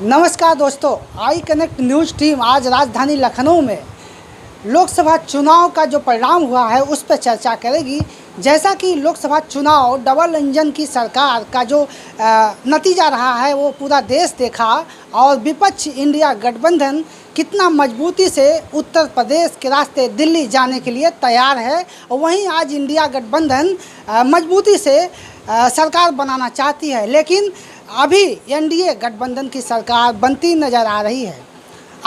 नमस्कार दोस्तों, I connect news team आज राजधानी लखनऊ में लोकसभा चुनाव का जो परिणाम हुआ है उस पर चर्चा करेगी। जैसा कि लोकसभा चुनाव डबल इंजन की सरकार का जो नतीजा रहा है वो पूरा देश देखा और विपक्ष इंडिया गठबंधन कितना मजबूती से उत्तर प्रदेश के रास्ते दिल्ली जाने के लिए तैयार है। और वहीं आज इंडिया गठबंधन मजबूती से सरकार बनाना चाहती है, लेकिन अभी एनडीए गठबंधन की सरकार बनती नज़र आ रही है।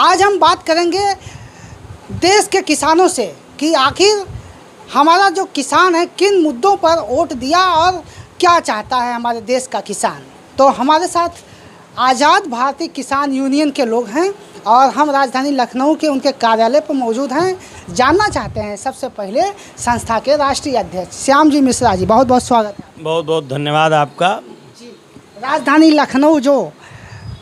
आज हम बात करेंगे देश के किसानों से कि आखिर हमारा जो किसान है किन मुद्दों पर वोट दिया और क्या चाहता है हमारे देश का किसान। तो हमारे साथ आज़ाद भारतीय किसान यूनियन के लोग हैं और हम राजधानी लखनऊ के उनके कार्यालय पर मौजूद हैं। जानना चाहते हैं सबसे पहले संस्था के राष्ट्रीय अध्यक्ष श्याम जी मिश्रा जी, बहुत बहुत स्वागत है। बहुत बहुत धन्यवाद आपका। राजधानी लखनऊ जो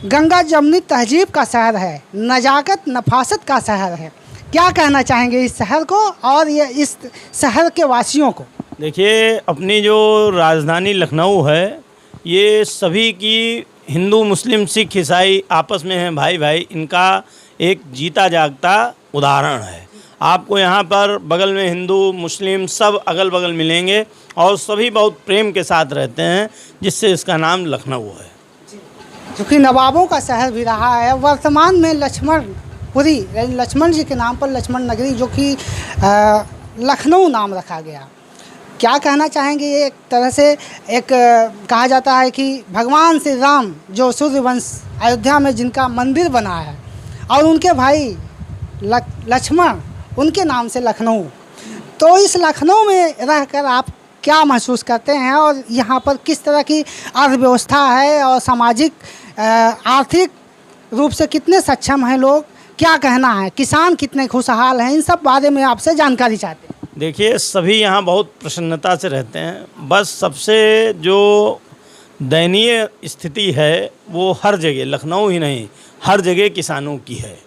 गंगा जमनी तहजीब का शहर है, नजाकत नफासत का शहर है, क्या कहना चाहेंगे इस शहर को और ये इस शहर के वासियों को? देखिए, अपनी जो राजधानी लखनऊ है ये सभी की हिंदू मुस्लिम सिख ईसाई आपस में हैं भाई भाई, इनका एक जीता जागता उदाहरण है। आपको यहाँ पर बगल में हिंदू मुस्लिम सब अगल बगल मिलेंगे और सभी बहुत प्रेम के साथ रहते हैं, जिससे इसका नाम लखनऊ है। क्योंकि नवाबों का शहर भी रहा है। वर्तमान में लक्ष्मणपुरी लक्ष्मण जी के नाम पर लक्ष्मण नगरी जो कि लखनऊ नाम रखा गया, क्या कहना चाहेंगे? ये एक तरह से एक कहा जाता है कि भगवान श्री राम जो सूर्यवंश अयोध्या में जिनका मंदिर बना है और उनके भाई लक्ष्मण उनके नाम से लखनऊ। तो इस लखनऊ में रहकर आप क्या महसूस करते हैं और यहाँ पर किस तरह की अर्थव्यवस्था है और सामाजिक आर्थिक रूप से कितने सक्षम हैं लोग, क्या कहना है? किसान कितने खुशहाल हैं? इन सब बारे में आपसे जानकारी चाहते हैं। देखिए, सभी यहाँ बहुत प्रसन्नता से रहते हैं। बस सबसे जो दयनीय स्थिति है वो हर जगह, लखनऊ ही नहीं हर जगह किसानों की है।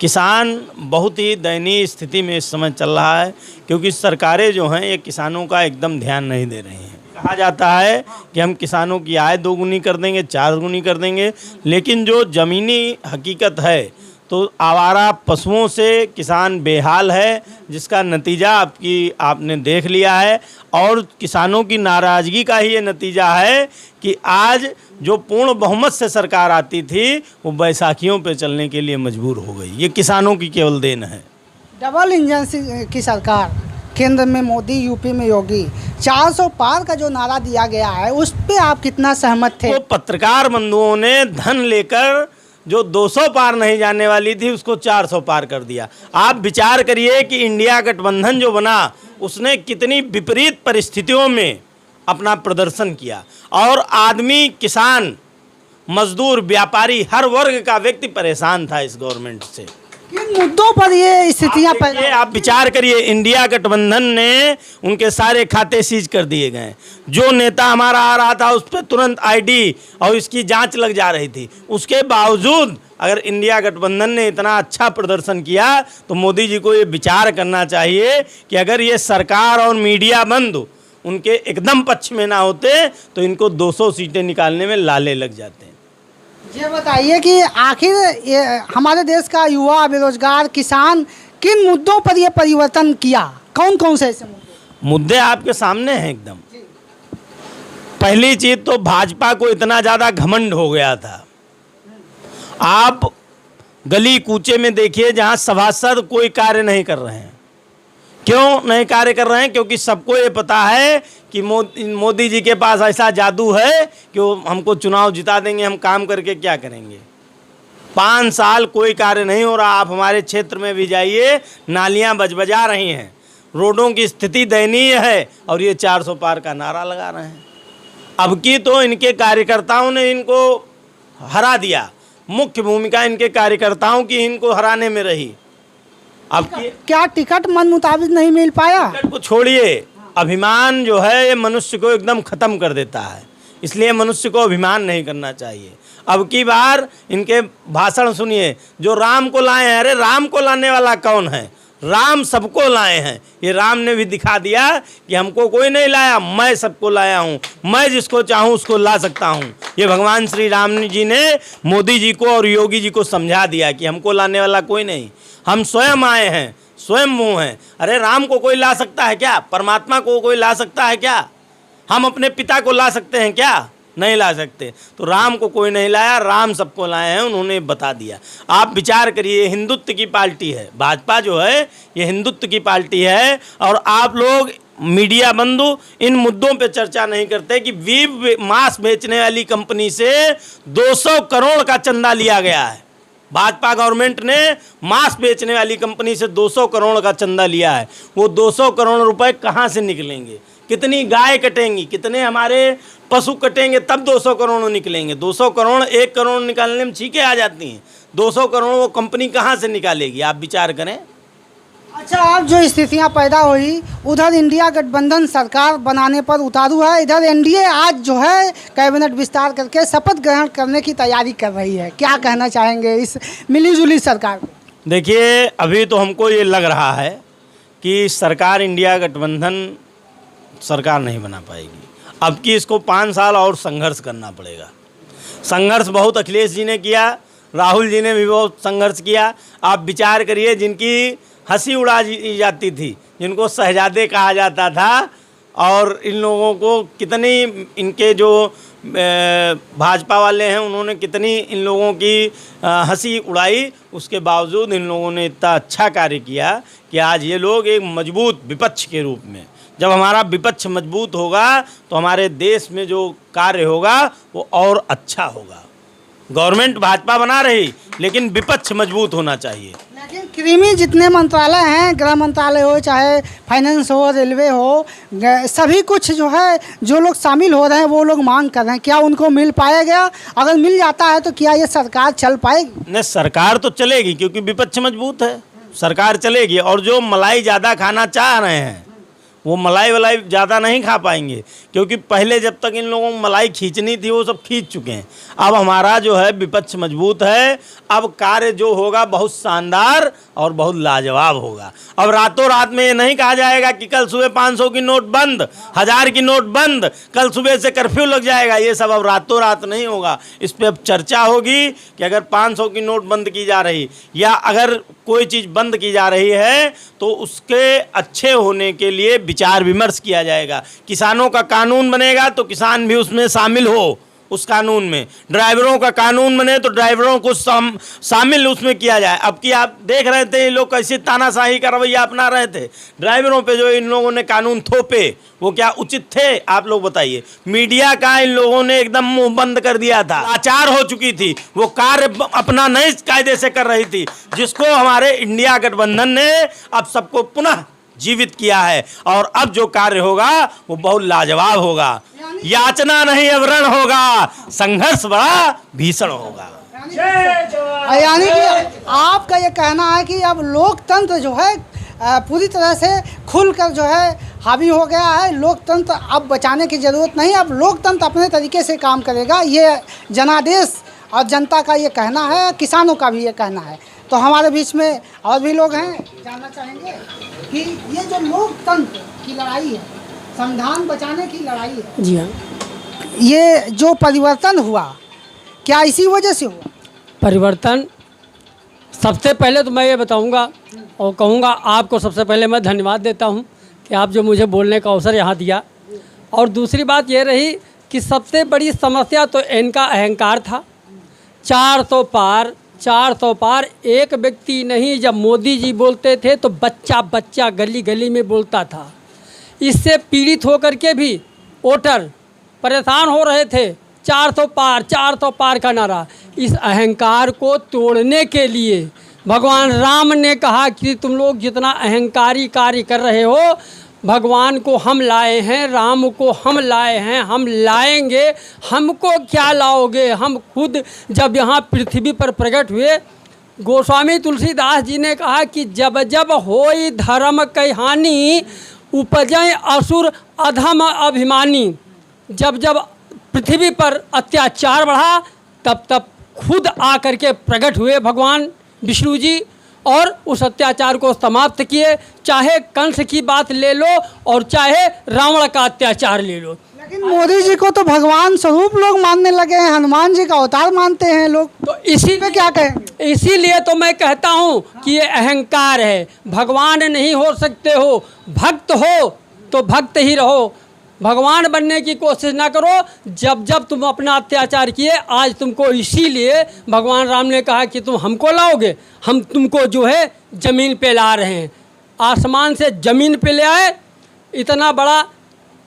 किसान बहुत ही दयनीय स्थिति में इस समय चल रहा है, क्योंकि सरकारें जो हैं ये किसानों का एकदम ध्यान नहीं दे रही हैं। कहा जाता है कि हम किसानों की आय 2 गुनी कर देंगे, 4 गुनी कर देंगे, लेकिन जो ज़मीनी हकीकत है तो आवारा पशुओं से किसान बेहाल है, जिसका नतीजा आपने देख लिया है। और किसानों की नाराज़गी का ही ये नतीजा है कि आज जो पूर्ण बहुमत से सरकार आती थी वो बैसाखियों पे चलने के लिए मजबूर हो गई। ये किसानों की केवल देन है। डबल इंजन की सरकार, केंद्र में मोदी, यूपी में योगी, 400 पार का जो नारा दिया गया है उस पे आप कितना सहमत थे? तो पत्रकार बंधुओं ने धन लेकर जो 200 पार नहीं जाने वाली थी उसको 400 पार कर दिया। आप विचार करिए कि इंडिया गठबंधन जो बना उसने कितनी विपरीत परिस्थितियों में अपना प्रदर्शन किया और आदमी, किसान, मजदूर, व्यापारी, हर वर्ग का व्यक्ति परेशान था इस गवर्नमेंट से। किन मुद्दों पर ये स्थितियां पैदा? आप विचार करिए, इंडिया गठबंधन ने उनके सारे खाते सीज कर दिए गए। जो नेता हमारा आ रहा था उस पर तुरंत आईडी और इसकी जांच लग जा रही थी। उसके बावजूद अगर इंडिया गठबंधन ने इतना अच्छा प्रदर्शन किया तो मोदी जी को ये विचार करना चाहिए कि अगर ये सरकार और मीडिया बंद उनके एकदम पक्ष में ना होते तो इनको 200 सीटें निकालने में लाले लग जाते हैं। ये बताइए कि आखिर ये हमारे देश का युवा, बेरोजगार, किसान किन मुद्दों पर ये परिवर्तन किया? कौन कौन से ऐसे मुद्दे आपके सामने हैं एकदम। पहली चीज तो भाजपा को इतना ज़्यादा घमंड हो गया था। आप गली कूचे में देखिए जहां सभासद कोई कार्य नहीं कर रहे हैं। क्यों नहीं कार्य कर रहे हैं? क्योंकि सबको ये पता है कि मोदी जी के पास ऐसा जादू है कि वो हमको चुनाव जिता देंगे, हम काम करके क्या करेंगे। 5 साल कोई कार्य नहीं हो रहा। आप हमारे क्षेत्र में भी जाइए, नालियां बजबजा रही हैं, रोडों की स्थिति दयनीय है और ये 400 पार का नारा लगा रहे हैं। अब की तो इनके कार्यकर्ताओं ने इनको हरा दिया। मुख्य भूमिका इनके कार्यकर्ताओं की इनको हराने में रही। अब क्या टिकट मन मुताबिक नहीं मिल पाया? टिकट को छोड़िए, अभिमान जो है ये मनुष्य को एकदम ख़त्म कर देता है, इसलिए मनुष्य को अभिमान नहीं करना चाहिए। अब की बार इनके भाषण सुनिए, जो राम को लाए हैं, अरे राम को लाने वाला कौन है? राम सबको लाए हैं। ये राम ने भी दिखा दिया कि हमको कोई नहीं लाया, मैं सबको लाया हूँ, मैं जिसको चाहूँ उसको ला सकता हूँ। ये भगवान श्री राम जी ने मोदी जी को और योगी जी को समझा दिया कि हमको लाने वाला कोई नहीं, हम स्वयं आए हैं, स्वयं मुँह हैं। अरे राम को कोई ला सकता है क्या? परमात्मा को कोई ला सकता है क्या? हम अपने पिता को ला सकते हैं क्या? नहीं ला सकते। तो राम को कोई नहीं लाया, राम सबको लाए हैं, उन्होंने बता दिया। आप विचार करिए, हिंदुत्व की पार्टी है भाजपा जो है, ये हिंदुत्व की पार्टी है। और आप लोग मीडिया बंधु इन मुद्दों पे चर्चा नहीं करते कि वीव मांस बेचने वाली कंपनी से 200 करोड़ का चंदा लिया गया है। भाजपा गवर्नमेंट ने मांस बेचने वाली कंपनी से 200 करोड़ का चंदा लिया है। वो 200 करोड़ रुपए कहाँ से निकलेंगे? कितनी गाय कटेंगी, कितने हमारे पशु कटेंगे, तब 200 करोड़ निकलेंगे? 200 करोड़ 1 करोड़ निकालने में छींके आ जाती हैं। 200 करोड़ वो कंपनी कहाँ से निकालेगी? आप विचार करें। अच्छा, अब जो स्थितियां पैदा हुई, उधर इंडिया गठबंधन सरकार बनाने पर उतारू है, इधर एनडीए आज जो है कैबिनेट विस्तार करके शपथ ग्रहण करने की तैयारी कर रही है। क्या कहना चाहेंगे इस मिलीजुली सरकार को? देखिए, अभी तो हमको ये लग रहा है कि सरकार इंडिया गठबंधन सरकार नहीं बना पाएगी। अब कि इसको 5 साल और संघर्ष करना पड़ेगा। संघर्ष बहुत अखिलेश जी ने किया, राहुल जी ने भी बहुत संघर्ष किया। आप विचार करिए, जिनकी हंसी उड़ाई जाती थी, जिनको शहजादे कहा जाता था, और इन लोगों को कितनी, इनके जो भाजपा वाले हैं उन्होंने कितनी इन लोगों की हंसी उड़ाई, उसके बावजूद इन लोगों ने इतना अच्छा कार्य किया कि आज ये लोग एक मजबूत विपक्ष के रूप में, जब हमारा विपक्ष मजबूत होगा तो हमारे देश में जो कार्य होगा वो और अच्छा होगा। गवर्नमेंट भाजपा बना रही, लेकिन विपक्ष मजबूत होना चाहिए। लेकिन क्रीमी जितने मंत्रालय हैं, गृह मंत्रालय हो, चाहे फाइनेंस हो, रेलवे हो, सभी कुछ जो है, जो लोग शामिल हो रहे हैं वो लोग मांग कर रहे हैं, क्या उनको मिल पाएगा? अगर मिल जाता है तो क्या ये सरकार चल पाएगी? नहीं, सरकार तो चलेगी क्योंकि विपक्ष मजबूत है, सरकार चलेगी। और जो मलाई ज़्यादा खाना चाह रहे हैं वो मलाई वलाई ज़्यादा नहीं खा पाएंगे, क्योंकि पहले जब तक इन लोगों को मलाई खींचनी थी वो सब खींच चुके हैं। अब हमारा जो है विपक्ष मजबूत है, अब कार्य जो होगा बहुत शानदार और बहुत लाजवाब होगा। अब रातों रात में ये नहीं कहा जाएगा कि कल सुबह 500 की नोट बंद, 1000 की नोट बंद, कल सुबह से कर्फ्यू लग जाएगा। ये सब अब रातों रात नहीं होगा। इस पर अब चर्चा होगी कि अगर 500 की नोट बंद की जा रही या अगर कोई चीज़ बंद की जा रही है तो उसके अच्छे होने के लिए विचार विमर्श किया जाएगा। किसानों का कानून बनेगा तो किसान भी उसमें शामिल हो, उस कानून में। ड्राइवरों का कानून बने तो ड्राइवरों को शामिल उसमें किया जाए। अब कि आप देख रहे थे ये लोग कैसे तानाशाही का रवैया अपना रहे थे ड्राइवरों पे, जो इन लोगों ने कानून थोपे वो क्या उचित थे? आप लोग बताइए। मीडिया का इन लोगों ने एकदम मुंह बंद कर दिया था, लाचार हो चुकी थी, वो कार्य अपना नए कायदे से कर रही थी, जिसको हमारे इंडिया गठबंधन ने अब सबको पुनः जीवित किया है। और अब जो कार्य होगा वो बहुत लाजवाब होगा। याचना नहीं अवरण होगा, संघर्ष बड़ा भीषण होगा। यानी कि आपका ये कहना है कि अब लोकतंत्र जो है पूरी तरह से खुलकर जो है हावी हो गया है। लोकतंत्र अब बचाने की ज़रूरत नहीं, अब लोकतंत्र अपने तरीके से काम करेगा। ये जनादेश और जनता का ये कहना है, किसानों का भी ये कहना है। तो हमारे बीच में और भी लोग हैं, जानना चाहेंगे कि ये जो लोकतंत्र की लड़ाई है, संविधान बचाने की लड़ाई है, जी हाँ, ये जो परिवर्तन हुआ क्या इसी वजह से हुआ? परिवर्तन सबसे पहले तो मैं ये बताऊंगा और कहूंगा, आपको सबसे पहले मैं धन्यवाद देता हूं कि आप जो मुझे बोलने का अवसर यहाँ दिया। और दूसरी बात ये रही कि सबसे बड़ी समस्या तो इनका अहंकार था। 400 पार एक व्यक्ति नहीं, जब मोदी जी बोलते थे तो बच्चा बच्चा गली गली में बोलता था। इससे पीड़ित होकर के भी वोटर परेशान हो रहे थे। 400 पार का नारा, इस अहंकार को तोड़ने के लिए भगवान राम ने कहा कि तुम लोग जितना अहंकारी कार्य कर रहे हो, भगवान को हम लाए हैं, राम को हम लाए हैं, हम लाएंगे, हमको क्या लाओगे? हम खुद जब यहाँ पृथ्वी पर प्रकट हुए, गोस्वामी तुलसीदास जी ने कहा कि जब जब होई धर्म कई हानि, उपजय असुर अधम अभिमानी। जब जब पृथ्वी पर अत्याचार बढ़ा, तब तब खुद आकर के प्रकट हुए भगवान विष्णु जी और उस अत्याचार को समाप्त किए। चाहे कंस की बात ले लो और चाहे रावण का अत्याचार ले लो। लेकिन मोदी जी को तो भगवान स्वरूप लोग मानने लगे हैं, हनुमान जी का अवतार मानते हैं लोग, तो इसी पे क्या कहेंगे? इसीलिए तो मैं कहता हूँ कि ये अहंकार है। भगवान नहीं हो सकते हो, भक्त हो तो भक्त ही रहो, भगवान बनने की कोशिश ना करो। जब जब तुम अपना अत्याचार किए, आज तुमको इसीलिए भगवान राम ने कहा कि तुम हमको लाओगे, हम तुमको जो है ज़मीन पे ला रहे हैं, आसमान से ज़मीन पे ले आए। इतना बड़ा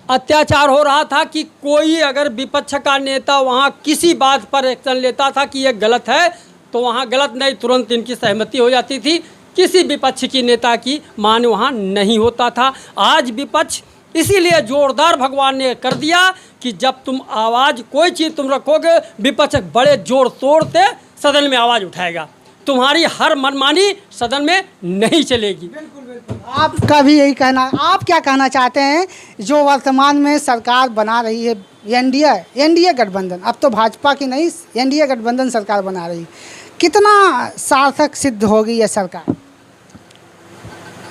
अत्याचार हो रहा था कि कोई अगर विपक्ष का नेता वहाँ किसी बात पर एक्शन लेता था कि ये गलत है, तो वहाँ गलत नहीं, तुरंत इनकी सहमति हो जाती थी। किसी विपक्ष की नेता की मान वहाँ नहीं होता था। आज विपक्ष इसीलिए जोरदार भगवान ने कर दिया कि जब तुम आवाज़ कोई चीज़ तुम रखोगे, विपक्ष बड़े जोर तोड़ से सदन में आवाज़ उठाएगा। तुम्हारी हर मनमानी सदन में नहीं चलेगी। आपका भी यही कहना है। आप क्या कहना चाहते हैं जो वर्तमान में सरकार बना रही है एनडीए गठबंधन, अब तो भाजपा की नहीं एनडीए गठबंधन सरकार बना रही है, कितना सार्थक सिद्ध होगी यह सरकार?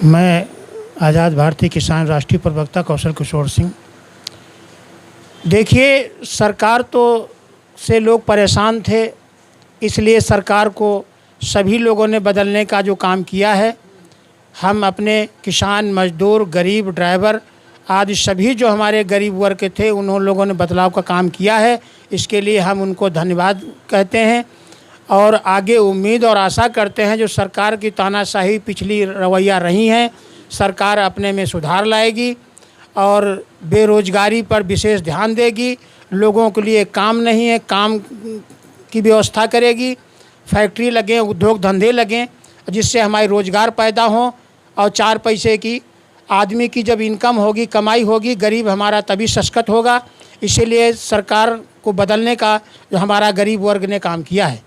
मैं आज़ाद भारतीय किसान राष्ट्रीय प्रवक्ता कौशल किशोर सिंह। देखिए, सरकार तो से लोग परेशान थे, इसलिए सरकार को सभी लोगों ने बदलने का जो काम किया है, हम अपने किसान, मजदूर, गरीब, ड्राइवर आदि सभी जो हमारे गरीब वर्ग के थे, उन लोगों ने बदलाव का काम किया है। इसके लिए हम उनको धन्यवाद कहते हैं और आगे उम्मीद और आशा करते हैं जो सरकार की तानाशाही पिछली रवैया रही हैं, सरकार अपने में सुधार लाएगी और बेरोजगारी पर विशेष ध्यान देगी। लोगों के लिए काम नहीं है, काम की व्यवस्था करेगी, फैक्ट्री लगें, उद्योग धंधे लगें, जिससे हमारे रोज़गार पैदा हों और 4 पैसे की आदमी की जब इनकम होगी, कमाई होगी, गरीब हमारा तभी सशक्त होगा। इसीलिए सरकार को बदलने का जो हमारा गरीब वर्ग ने काम किया है।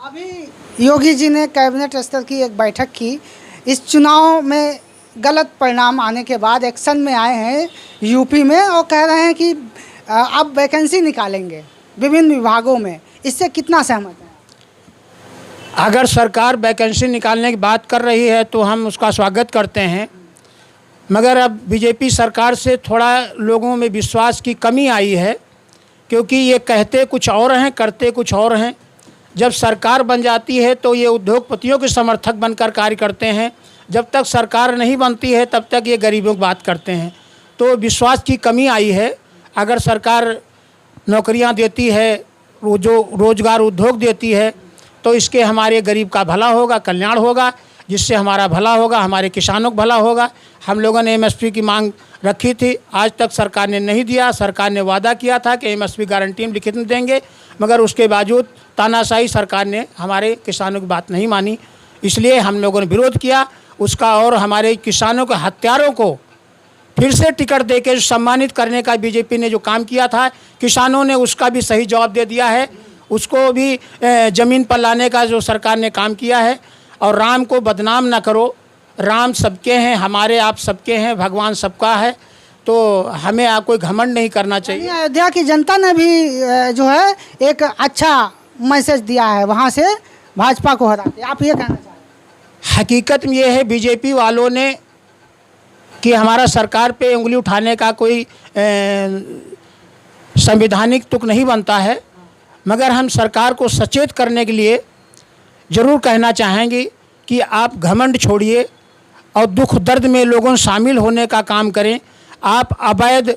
अभी योगी जी ने कैबिनेट स्तर की एक बैठक की, इस चुनाव में गलत परिणाम आने के बाद एक्शन में आए हैं यूपी में और कह रहे हैं कि अब वैकेंसी निकालेंगे विभिन्न विभागों में, इससे कितना सहमत हैं? अगर सरकार वैकेंसी निकालने की बात कर रही है तो हम उसका स्वागत करते हैं, मगर अब बीजेपी सरकार से थोड़ा लोगों में विश्वास की कमी आई है, क्योंकि ये कहते कुछ और हैं, करते कुछ और हैं। जब सरकार बन जाती है तो ये उद्योगपतियों के समर्थक बनकर कार्य करते हैं, जब तक सरकार नहीं बनती है तब तक ये गरीबों की बात करते हैं। तो विश्वास की कमी आई है। अगर सरकार नौकरियां देती है, जो रोज़गार उद्योग देती है, तो इसके हमारे गरीब का भला होगा, कल्याण होगा, जिससे हमारा भला होगा, हमारे किसानों का भला होगा। हम लोगों ने एमएसपी की मांग रखी थी, आज तक सरकार ने नहीं दिया। सरकार ने वादा किया था कि एमएसपी गारंटी में लिखित में देंगे, मगर उसके बावजूद तानाशाही सरकार ने हमारे किसानों की बात नहीं मानी, इसलिए हम लोगों ने विरोध किया उसका। और हमारे किसानों के हत्यारों को फिर से टिकट देकर सम्मानित करने का बीजेपी ने जो काम किया था, किसानों ने उसका भी सही जवाब दे दिया है। उसको भी ज़मीन पर लाने का जो सरकार ने काम किया है। और राम को बदनाम ना करो, राम सबके हैं, हमारे आप सबके हैं, भगवान सबका है, तो हमें आप कोई घमंड नहीं करना चाहिए। अयोध्या की जनता ने भी जो है एक अच्छा मैसेज दिया है वहाँ से भाजपा को हराते, आप ये कहना चाहते हैं? हकीकत में ये है बीजेपी वालों ने कि हमारा सरकार पे उंगली उठाने का कोई संवैधानिक तुक नहीं बनता है, मगर हम सरकार को सचेत करने के लिए ज़रूर कहना चाहेंगे कि आप घमंड छोड़िए और दुख दर्द में लोगों शामिल होने का काम करें। आप अवैध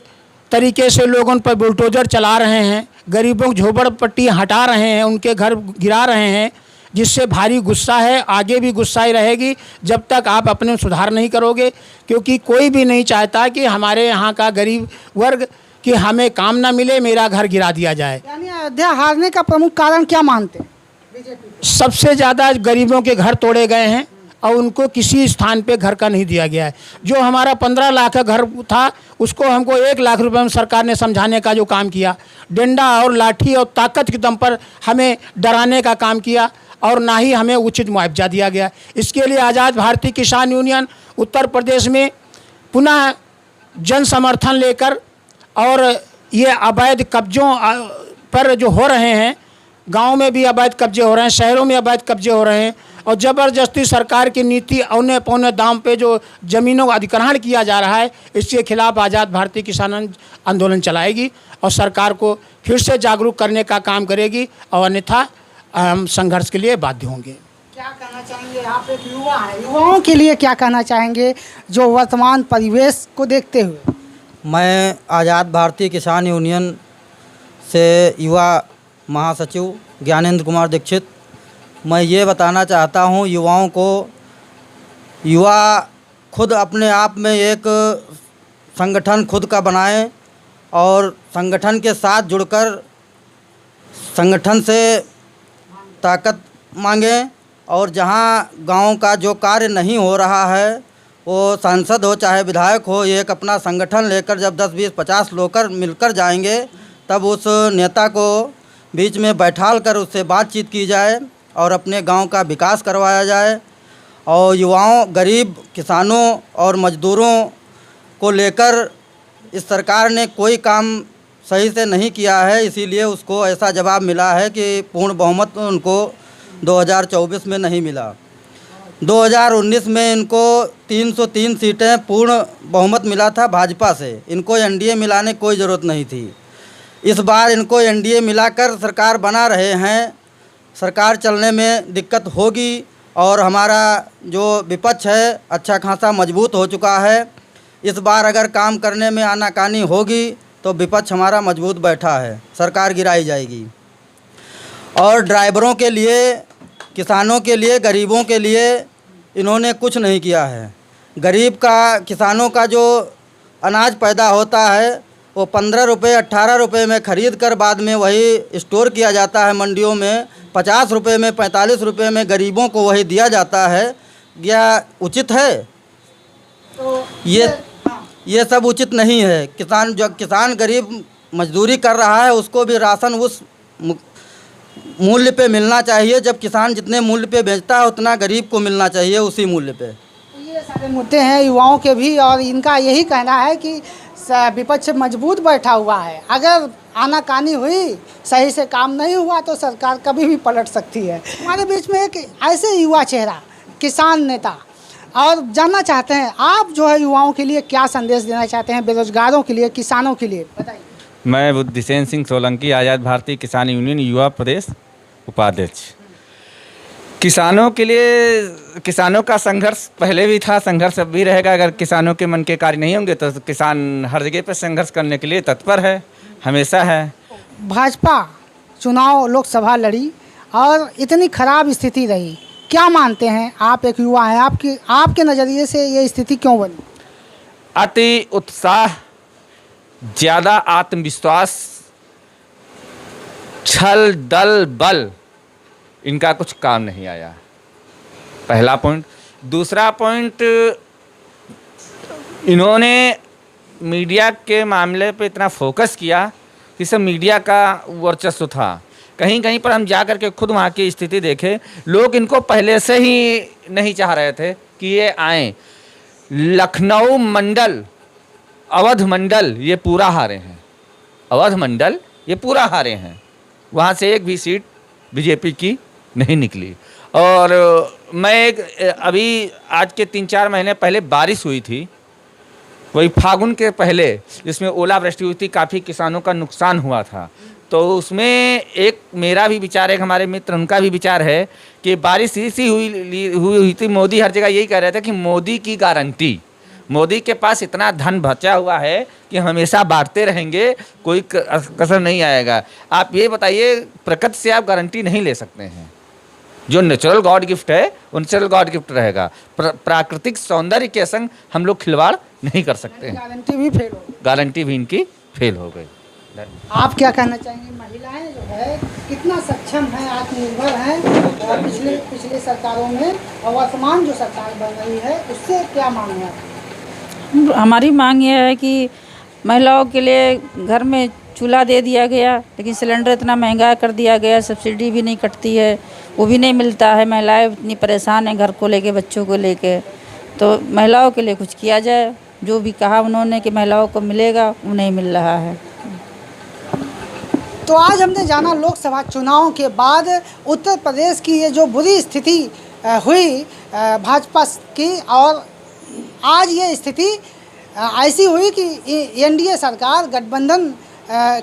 तरीके से लोगों पर बुलडोजर चला रहे हैं, गरीबों की झोपड़पट्टी हटा रहे हैं, उनके घर गिरा रहे हैं, जिससे भारी गुस्सा है, आगे भी गुस्सा ही रहेगी जब तक आप अपने सुधार नहीं करोगे। क्योंकि कोई भी नहीं चाहता कि हमारे यहाँ का गरीब वर्ग कि हमें काम ना मिले, मेरा घर गिरा दिया जाए। यानी अयोध्या हारने का प्रमुख कारण क्या मानते हैं बीजेपी? सबसे ज़्यादा गरीबों के घर तोड़े गए हैं और उनको किसी स्थान पे घर का नहीं दिया गया है। जो हमारा 15 लाख का घर था, उसको हमको 1 लाख रुपए में सरकार ने समझाने का जो काम किया, डंडा और लाठी और ताकत के दम पर हमें डराने का काम किया और ना ही हमें उचित मुआवजा दिया गया। इसके लिए आज़ाद भारतीय किसान यूनियन उत्तर प्रदेश में पुनः जन समर्थन लेकर और ये अवैध कब्जों पर जो हो रहे हैं गांव में भी अवैध कब्जे हो रहे हैं, शहरों में अवैध कब्जे हो रहे हैं और ज़बरदस्ती सरकार की नीति औने पौने दाम पे जो ज़मीनों का अधिग्रहण किया जा रहा है, इसके खिलाफ आज़ाद भारतीय किसान आंदोलन चलाएगी और सरकार को फिर से जागरूक करने का काम करेगी और अन्यथा हम संघर्ष के लिए बाध्य होंगे। क्या कहना चाहेंगे, आप एक युवा हैं, युवाओं के लिए क्या कहना चाहेंगे जो वर्तमान परिवेश को देखते हुए? मैं आज़ाद भारतीय किसान यूनियन से युवा महासचिव ज्ञानेंद्र कुमार दीक्षित, मैं ये बताना चाहता हूँ युवाओं को, युवा खुद अपने आप में एक संगठन खुद का बनाएं और संगठन के साथ जुड़कर संगठन से ताकत मांगें और जहाँ गांव का जो कार्य नहीं हो रहा है, वो सांसद हो चाहे विधायक हो, एक अपना संगठन लेकर जब 10, 20, 50 लोग मिलकर जाएंगे तब उस नेता को बीच में बैठाल कर उससे बातचीत की जाए और अपने गांव का विकास करवाया जाए। और युवाओं, गरीब किसानों और मज़दूरों को लेकर इस सरकार ने कोई काम सही से नहीं किया है, इसीलिए उसको ऐसा जवाब मिला है कि पूर्ण बहुमत उनको 2024 में नहीं मिला। 2019 में इनको 303 सीटें पूर्ण बहुमत मिला था भाजपा से, इनको एनडीए मिलाने कोई ज़रूरत नहीं थी। इस बार इनको एनडीए मिलाकर सरकार बना रहे हैं, सरकार चलने में दिक्कत होगी और हमारा जो विपक्ष है अच्छा खासा मजबूत हो चुका है। इस बार अगर काम करने में आनाकानी होगी तो विपक्ष हमारा मजबूत बैठा है, सरकार गिराई जाएगी। और ड्राइवरों के लिए, किसानों के लिए, गरीबों के लिए इन्होंने कुछ नहीं किया है। गरीब का, किसानों का जो अनाज पैदा होता है वो 15 रुपये 18 रुपये में ख़रीद कर बाद में वही स्टोर किया जाता है मंडियों में, 50 रुपये में, 45 रुपये में गरीबों को वही दिया जाता है। क्या उचित है? तो ये सब उचित नहीं है। किसान गरीब मजदूरी कर रहा है, उसको भी राशन उस मूल्य पे मिलना चाहिए। जब किसान जितने मूल्य पे बेचता है उतना गरीब को मिलना चाहिए उसी मूल्य पे। ये सारे मुद्दे हैं युवाओं के भी और इनका यही कहना है कि विपक्ष मजबूत बैठा हुआ है, अगर आनाकानी हुई, सही से काम नहीं हुआ तो सरकार कभी भी पलट सकती है। हमारे बीच में एक ऐसे युवा चेहरा, किसान नेता, और जानना चाहते हैं आप जो है युवाओं के लिए क्या संदेश देना चाहते हैं, बेरोजगारों के लिए, किसानों के लिए, बताइए। मैं बुद्धिसेन सिंह सोलंकी, आज़ाद भारतीय किसान यूनियन युवा प्रदेश उपाध्यक्ष। किसानों के लिए, किसानों का संघर्ष पहले भी था, संघर्ष अब भी रहेगा। अगर किसानों के मन के कार्य नहीं होंगे तो किसान हर जगह पर संघर्ष करने के लिए तत्पर है, हमेशा है। भाजपा चुनाव लोकसभा लड़ी और इतनी खराब स्थिति रही, क्या मानते हैं आप, एक युवा हैं, आपके नज़रिए से ये स्थिति क्यों बनी? अति उत्साह, ज़्यादा आत्मविश्वास, छल, दल, बल, इनका कुछ काम नहीं आया, पहला पॉइंट। दूसरा पॉइंट, इन्होंने मीडिया के मामले पे इतना फोकस किया कि सब मीडिया का वर्चस्व था। कहीं कहीं पर हम जा कर के खुद वहाँ की स्थिति देखे, लोग इनको पहले से ही नहीं चाह रहे थे कि ये आएँ। लखनऊ मंडल, अवध मंडल ये पूरा हारे हैं, अवध मंडल ये पूरा हारे हैं, वहाँ से एक भी सीट बीजेपी की नहीं निकली। और मैं अभी आज के 3-4 महीने पहले बारिश हुई थी, वही फागुन के पहले, जिसमें ओलावृष्टि हुई थी, काफ़ी किसानों का नुकसान हुआ था। तो उसमें एक मेरा भी विचार है, हमारे मित्र उनका भी विचार है कि बारिश इसी हुई थी। मोदी हर जगह यही कह रहे थे कि मोदी की गारंटी, मोदी के पास इतना धन बचा हुआ है कि हमेशा बांटते रहेंगे, कोई कसर नहीं आएगा। आप ये बताइए, प्रकृति से आप गारंटी नहीं ले सकते हैं। जो नेचुरल गॉड गिफ्ट है वो नेचुरल गॉड गिफ्ट रहेगा। प्राकृतिक सौंदर्य के संग हम लोग खिलवाड़ नहीं कर सकते हैं। गारंटी भी फेल हो गई, गारंटी भी इनकी फेल हो गई। आप क्या कहना चाहेंगे? महिलाएं जो है कितना सक्षम हैं, आत्मनिर्भर हैं और पिछले सरकारों में और वर्तमान जो सरकार बन रही है उससे क्या मांग है? हमारी मांग यह है कि महिलाओं के लिए घर में चूल्हा दे दिया गया, लेकिन सिलेंडर इतना महंगा कर दिया गया, सब्सिडी भी नहीं कटती है, वो भी नहीं मिलता है। महिलाएं इतनी परेशान हैं घर को लेके, बच्चों को लेके। तो महिलाओं के लिए कुछ किया जाए। जो भी कहा उन्होंने कि महिलाओं को मिलेगा, वो नहीं मिल रहा है। तो आज हमने जाना लोकसभा चुनाव के बाद उत्तर प्रदेश की ये जो बुरी स्थिति हुई भाजपा की, और आज ये स्थिति ऐसी हुई कि एनडीए सरकार गठबंधन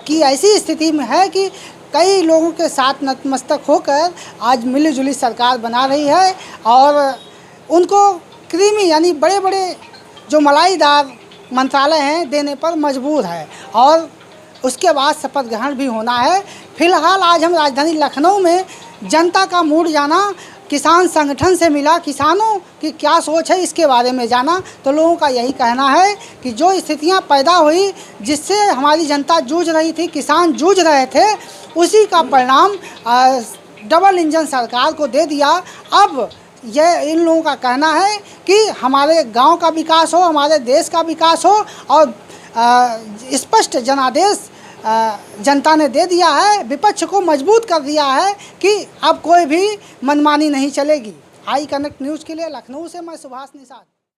की ऐसी स्थिति में है कि कई लोगों के साथ नतमस्तक होकर आज मिलीजुली सरकार बना रही है और उनको क्रीमी यानी बड़े बड़े जो मलाईदार मंत्रालय हैं देने पर मजबूर है और उसके बाद शपथ ग्रहण भी होना है। फिलहाल आज हम राजधानी लखनऊ में जनता का मूड जाना, किसान संगठन से मिला, किसानों की क्या सोच है इसके बारे में जाना, तो लोगों का यही कहना है कि जो स्थितियां पैदा हुई जिससे हमारी जनता जूझ रही थी, किसान जूझ रहे थे, उसी का परिणाम डबल इंजन सरकार को दे दिया। अब यह इन लोगों का कहना है कि हमारे गांव का विकास हो, हमारे देश का विकास हो और स्पष्ट जनादेश जनता ने दे दिया है, विपक्ष को मजबूत कर दिया है कि अब कोई भी मनमानी नहीं चलेगी। आई कनेक्ट न्यूज़ के लिए लखनऊ से मैं सुभाष निषाद।